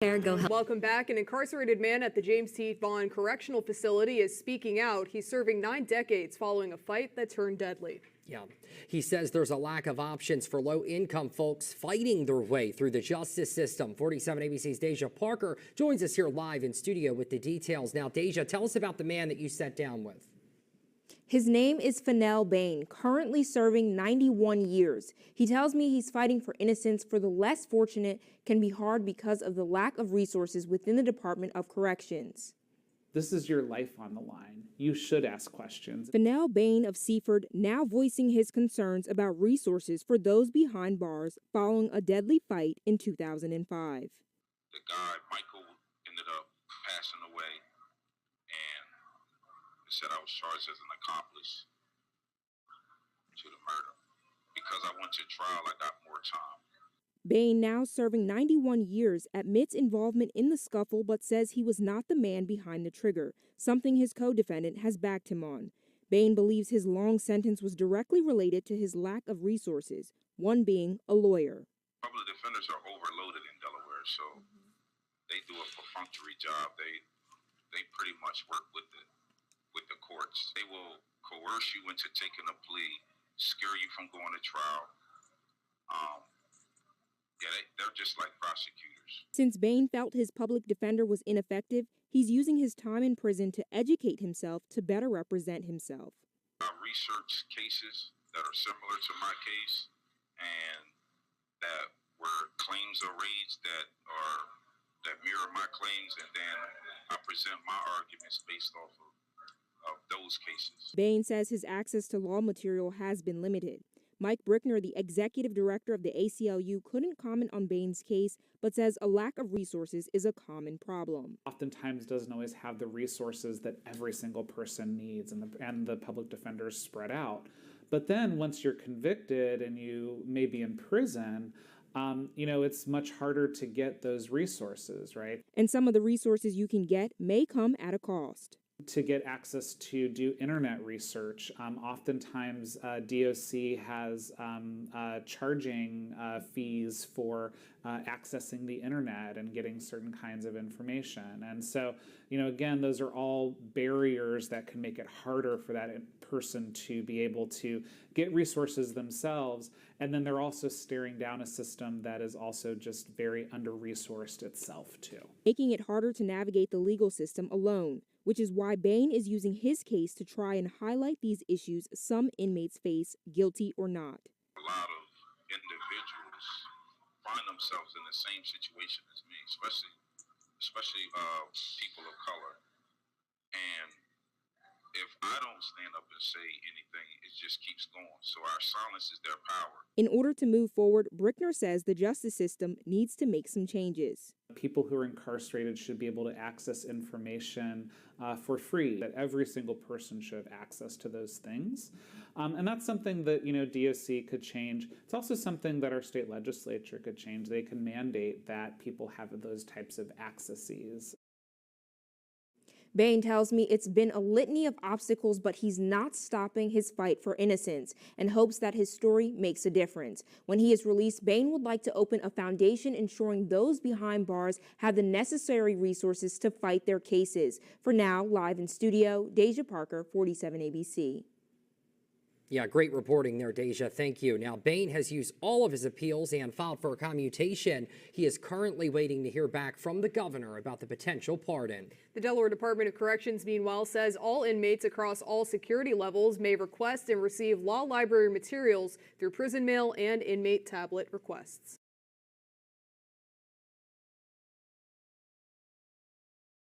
Welcome back. An incarcerated man at the James T. Vaughn Correctional Facility is speaking out. He's serving 9 decades following a fight that turned deadly. Yeah, he says there's a lack of options for low-income folks fighting their way through the justice system. 47 ABC's Deja Parker joins us here live in studio with the details. Now, Deja, tell us about the man that you sat down with. His name is Fennell Bain, currently serving 91 years. He tells me he's fighting for innocence for the less fortunate can be hard because of the lack of resources within the Department of Corrections. This is your life on the line. You should ask questions. Fennell Bain of Seaford now voicing his concerns about resources for those behind bars following a deadly fight in 2005. The guy, Michael, ended up passing away, and they said I was charged as an accomplice to the murder. Because I went to trial, I got more time. Bain, now serving 91 years, admits involvement in the scuffle but says he was not the man behind the trigger, something his co-defendant has backed him on. Bain believes his long sentence was directly related to his lack of resources, one being a lawyer. Public defenders are overloaded in Delaware, so they do a perfunctory job. They pretty much work with the courts. They will coerce you into taking a plea, scare you from going to trial. They're just like prosecutors. Since Bain felt his public defender was ineffective, he's using his time in prison to educate himself to better represent himself. I research cases that are similar to my case and that where claims are raised that mirror my claims, and then I present my arguments based off of those cases. Bain says his access to law material has been limited. Mike Brickner, the executive director of the ACLU, couldn't comment on Bain's case, but says a lack of resources is a common problem. Oftentimes doesn't always have the resources that every single person needs, and the public defenders spread out. But then once you're convicted and you may be in prison, it's much harder to get those resources, right? And some of the resources you can get may come at a cost. To get access to do internet research, oftentimes DOC has charging fees for accessing the internet and getting certain kinds of information. And so, again, those are all barriers that can make it harder for that person to be able to get resources themselves. And then they're also staring down a system that is also just very under-resourced itself, too. Making it harder to navigate the legal system alone, which is why Bain is using his case to try and highlight these issues some inmates face, guilty or not. A lot of individuals find themselves in the same situation as me, especially people of color. And if I don't stand up and say anything, it just keeps going. So our silence is their power. In order to move forward, Brickner says the justice system needs to make some changes. People who are incarcerated should be able to access information for free, that every single person should have access to those things. And that's something that, DOC could change. It's also something that our state legislature could change. They can mandate that people have those types of accesses. Bain tells me it's been a litany of obstacles, but he's not stopping his fight for innocence and hopes that his story makes a difference. When he is released, Bain would like to open a foundation ensuring those behind bars have the necessary resources to fight their cases. For now, live in studio, Deja Parker, 47 ABC. Yeah, great reporting there, Deja. Thank you. Now, Bain has used all of his appeals and filed for a commutation. He is currently waiting to hear back from the governor about the potential pardon. The Delaware Department of Corrections, meanwhile, says all inmates across all security levels may request and receive law library materials through prison mail and inmate tablet requests.